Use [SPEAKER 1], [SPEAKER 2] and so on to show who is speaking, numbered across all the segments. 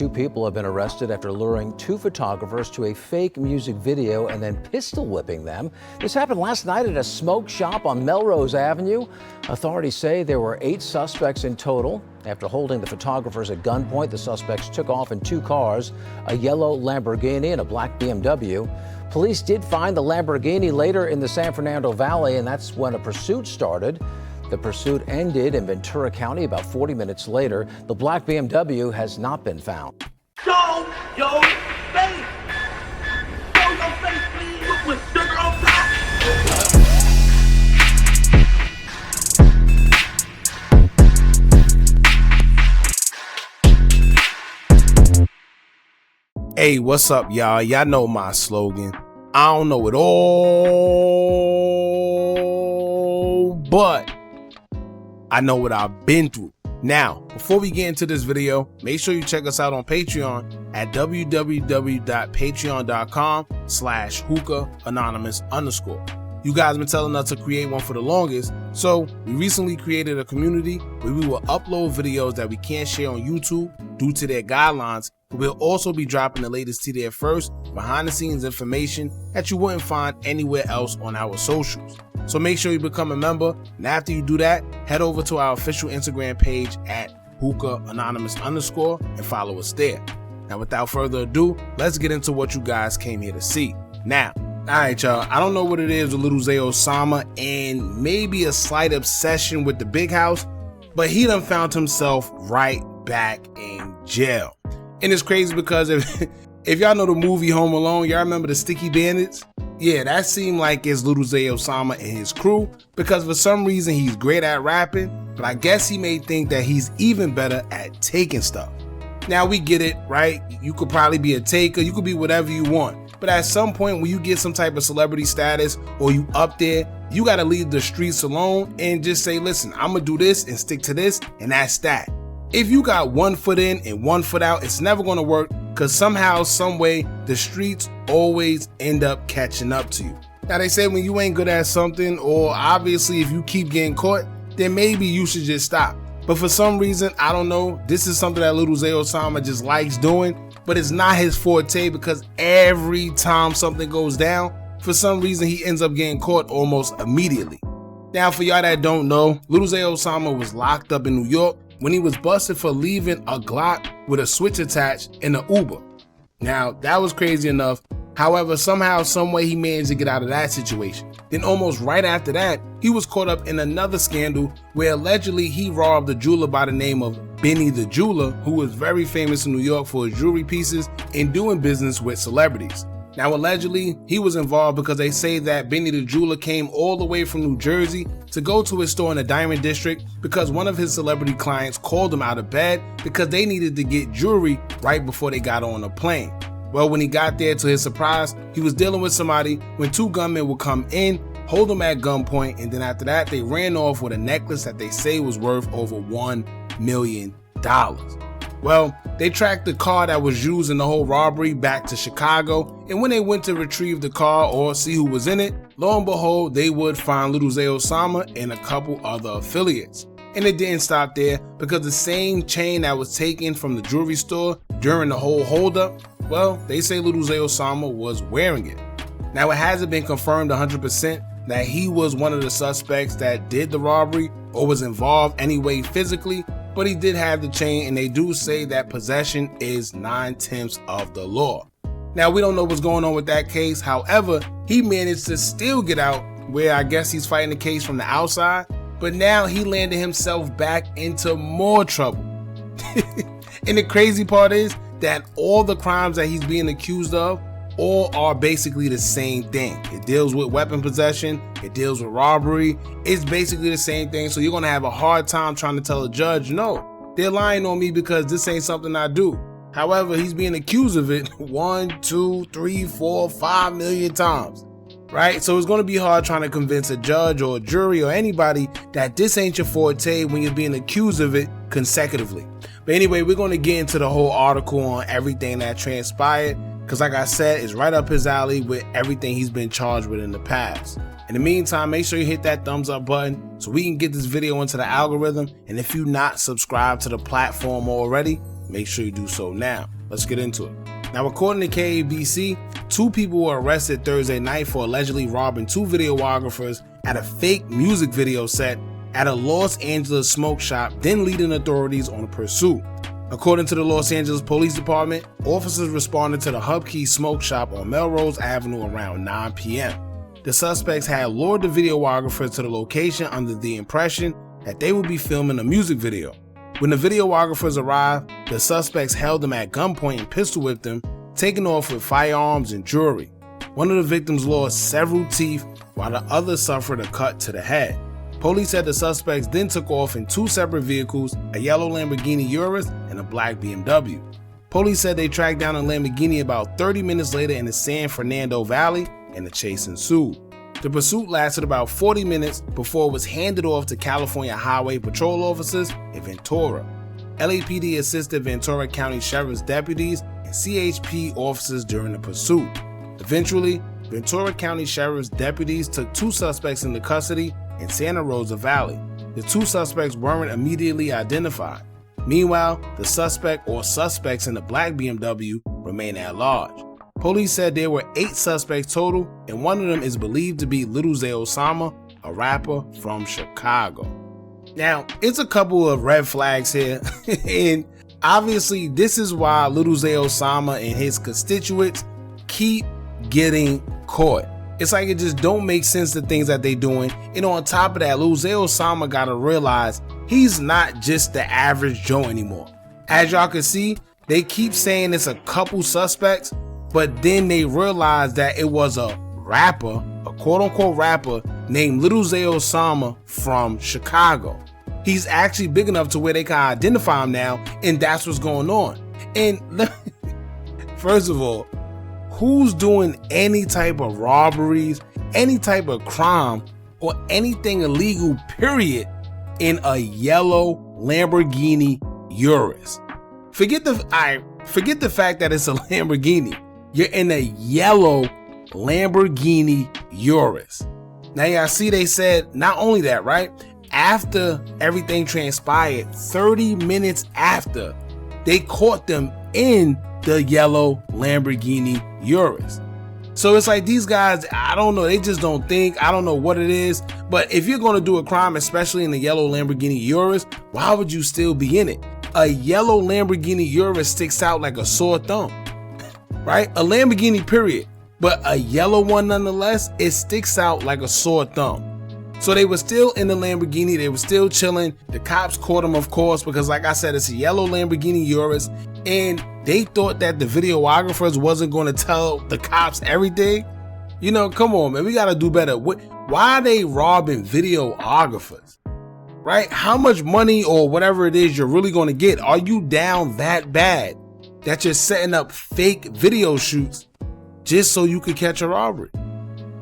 [SPEAKER 1] Two people have been arrested after luring two photographers to a fake music video and then pistol whipping them. This happened last night at a smoke shop on Melrose Avenue. Authorities say there were 8 suspects in total. After holding the photographers at gunpoint, the suspects took off in 2 cars, a yellow Lamborghini and a black BMW. Police did find the Lamborghini later in the San Fernando Valley, and that's when a pursuit started. The pursuit ended in Ventura County about 40 minutes later. The black BMW has not been found.
[SPEAKER 2] Show your face. Show your face, please, with sugar on top.
[SPEAKER 3] Hey, what's up, y'all? Y'all know my slogan. I don't know it all, but I know what I've been through. Now, before we get into this video, make sure you check us out on Patreon at www.patreon.com/Hookah Anonymous _. You guys been telling us to create one for the longest, so we recently created a community where we will upload videos that we can't share on YouTube due to their guidelines. We'll also be dropping the latest to there first, behind the scenes information that you wouldn't find anywhere else on our socials. So make sure you become a member, and after you do that, head over to our official Instagram page at Hookah Anonymous _ and follow us there. Now, without further ado, let's get into what you guys came here to see. Now, alright y'all, I don't know what it is with Lil Zay Osama and maybe a slight obsession with the big house, but he done found himself right back in jail. And it's crazy because if y'all know the movie Home Alone, y'all remember the Sticky Bandits? Yeah, that seemed like it's Lil Zay Osama and his crew, because for some reason he's great at rapping, but I guess he may think that he's even better at taking stuff. Now we get it, right? You could probably be a taker, you could be whatever you want, but at some point when you get some type of celebrity status or you up there, you gotta leave the streets alone and just say, listen, I'm gonna do this and stick to this, and that's that. If you got 1 foot in and 1 foot out, it's never gonna work, because somehow, some way, the streets always end up catching up to you. Now they say when you ain't good at something, or obviously if you keep getting caught, then maybe you should just stop. But for some reason, I don't know, this is something that Lil Zay Osama just likes doing, but it's not his forte, because every time something goes down, for some reason he ends up getting caught almost immediately. Now for y'all that don't know, Lil Zay Osama was locked up in New York when he was busted for leaving a Glock with a switch attached in an Uber. Now, that was crazy enough. However, somehow, someway he managed to get out of that situation. Then almost right after that, he was caught up in another scandal where allegedly he robbed a jeweler by the name of Benny the Jeweler, who was very famous in New York for his jewelry pieces and doing business with celebrities. Now, allegedly, he was involved because they say that Benny the Jeweler came all the way from New Jersey to go to his store in the Diamond District because one of his celebrity clients called him out of bed because they needed to get jewelry right before they got on a plane. Well, when he got there, to his surprise, he was dealing with somebody when 2 gunmen would come in, hold him at gunpoint, and then after that, they ran off with a necklace that they say was worth over $1 million. Well, they tracked the car that was used in the whole robbery back to Chicago, and when they went to retrieve the car or see who was in it, lo and behold, they would find Lil Zay Osama and a couple other affiliates. And it didn't stop there, because the same chain that was taken from the jewelry store during the whole holdup, well, they say Lil Zay Osama was wearing it. Now, it hasn't been confirmed 100% that he was one of the suspects that did the robbery or was involved anyway physically, but he did have the chain, and they do say that possession is 9/10 of the law. Now, we don't know what's going on with that case. However, he managed to still get out, where I guess he's fighting the case from the outside, but now he landed himself back into more trouble. And the crazy part is that all the crimes that he's being accused of all are basically the same thing. It deals with weapon possession, it deals with robbery, it's basically the same thing. So you're gonna have a hard time trying to tell a judge, no, they're lying on me because this ain't something I do. However, he's being accused of it 1, 2, 3, 4, 5 million times, right? So it's gonna be hard trying to convince a judge or a jury or anybody that this ain't your forte when you're being accused of it consecutively. But anyway, we're gonna get into the whole article on everything that transpired, because like I said, it's right up his alley with everything he's been charged with in the past. In the meantime, make sure you hit that thumbs up button so we can get this video into the algorithm. And if you're not subscribed to the platform already, make sure you do so now. Let's get into it. Now, according to KABC, 2 people were arrested Thursday night for allegedly robbing 2 videographers at a fake music video set at a Los Angeles smoke shop, then leading authorities on a pursuit. According to the Los Angeles Police Department, officers responded to the Hub Key smoke shop on Melrose Avenue around 9 p.m. The suspects had lured the videographers to the location under the impression that they would be filming a music video. When the videographers arrived, the suspects held them at gunpoint and pistol whipped them, taking off with firearms and jewelry. One of the victims lost several teeth while the other suffered a cut to the head. Police said the suspects then took off in 2 separate vehicles, a yellow Lamborghini Urus and a black BMW. Police said they tracked down a Lamborghini about 30 minutes later in the San Fernando Valley, and the chase ensued. The pursuit lasted about 40 minutes before it was handed off to California Highway Patrol officers in Ventura. LAPD assisted Ventura County Sheriff's deputies and CHP officers during the pursuit. Eventually, Ventura County Sheriff's deputies took 2 suspects into custody in Santa Rosa Valley. The 2 suspects weren't immediately identified. Meanwhile, the suspect or suspects in the black BMW remain at large. Police said there were 8 suspects total, and one of them is believed to be Lil Zay Osama, a rapper from Chicago. Now, it's a couple of red flags here, and obviously this is why Lil Zay Osama and his constituents keep getting caught. It's like it just don't make sense, the things that they doing. And on top of that, Lil Zay Osama gotta realize he's not just the average Joe anymore. As y'all can see, they keep saying it's a couple suspects, but then they realized that it was a rapper, a quote-unquote rapper named Lil Zay Osama from Chicago. He's actually big enough to where they can identify him now, and that's what's going on. And first of all, who's doing any type of robberies, any type of crime, or anything illegal, period, in a yellow Lamborghini Urus? Forget the fact that it's a Lamborghini. You're in a yellow Lamborghini Urus. Now y'all see, they said not only that, right? After everything transpired, 30 minutes after, they caught them in the yellow Lamborghini Urus. So it's like these guys, I don't know, they just don't think, I don't know what it is, but if you're going to do a crime, especially in the yellow Lamborghini Urus, why would you still be in it? A yellow Lamborghini Urus sticks out like a sore thumb, right? A Lamborghini, period, but a yellow one nonetheless, it sticks out like a sore thumb. So they were still in the Lamborghini, they were still chilling. The cops caught them, of course, because like I said, it's a yellow Lamborghini Urus, and they thought that the videographers wasn't going to tell the cops everything. You know, come on, man, we got to do better. Why are they robbing videographers, right? How much money or whatever it is you're really going to get? Are you down that bad that you're setting up fake video shoots just so you could catch a robbery?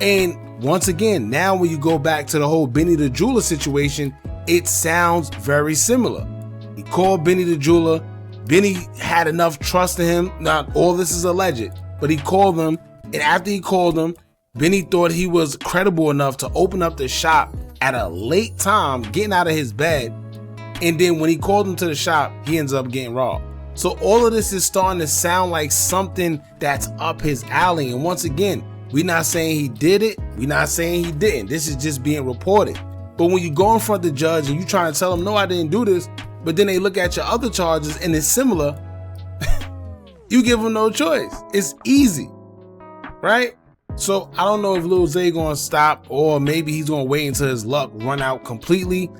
[SPEAKER 3] And once again, now when you go back to the whole Benny the Jeweler situation, it sounds very similar. He called Benny the Jeweler. Benny had enough trust in him. Not all this is alleged, but he called him. And after he called him, Benny thought he was credible enough to open up the shop at a late time, getting out of his bed. And then when he called him to the shop, he ends up getting robbed. So all of this is starting to sound like something that's up his alley. And once again, we're not saying he did it. We're not saying he didn't. This is just being reported. But when you go in front of the judge and you try to tell him, no, I didn't do this, but then they look at your other charges and it's similar, you give them no choice. It's easy, right? So I don't know if Lil Zay gonna stop, or maybe he's gonna wait until his luck run out completely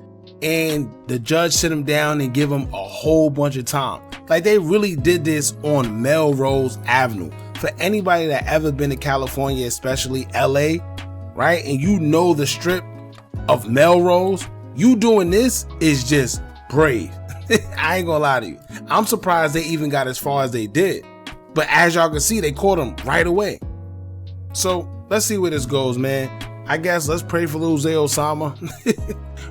[SPEAKER 3] and the judge sit him down and give him a whole bunch of time. Like they really did this on Melrose Avenue. For anybody that ever been to California, especially LA, right? And you know the strip of Melrose, you doing this is just brave. I ain't gonna lie to you. I'm surprised they even got as far as they did. But as y'all can see, they caught him right away. So let's see where this goes, man. I guess let's pray for Lil Zay Osama,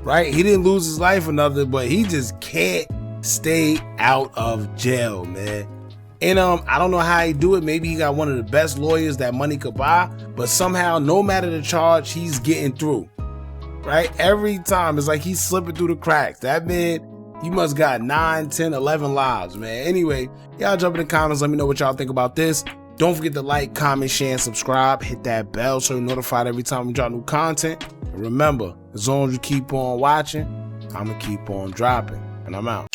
[SPEAKER 3] right? He didn't lose his life or nothing, but he just can't stay out of jail, man. And I don't know how he do it. Maybe he got one of the best lawyers that money could buy, but somehow, no matter the charge, he's getting through, right? Every time it's like he's slipping through the cracks. That man, He must got 9, 10, 11 lives, man. Anyway, y'all jump in the comments. Let me know what y'all think about this. Don't forget to like, comment, share, and subscribe. Hit that bell so you're notified every time we drop new content. And remember, as long as you keep on watching, I'm going to keep on dropping. And I'm out.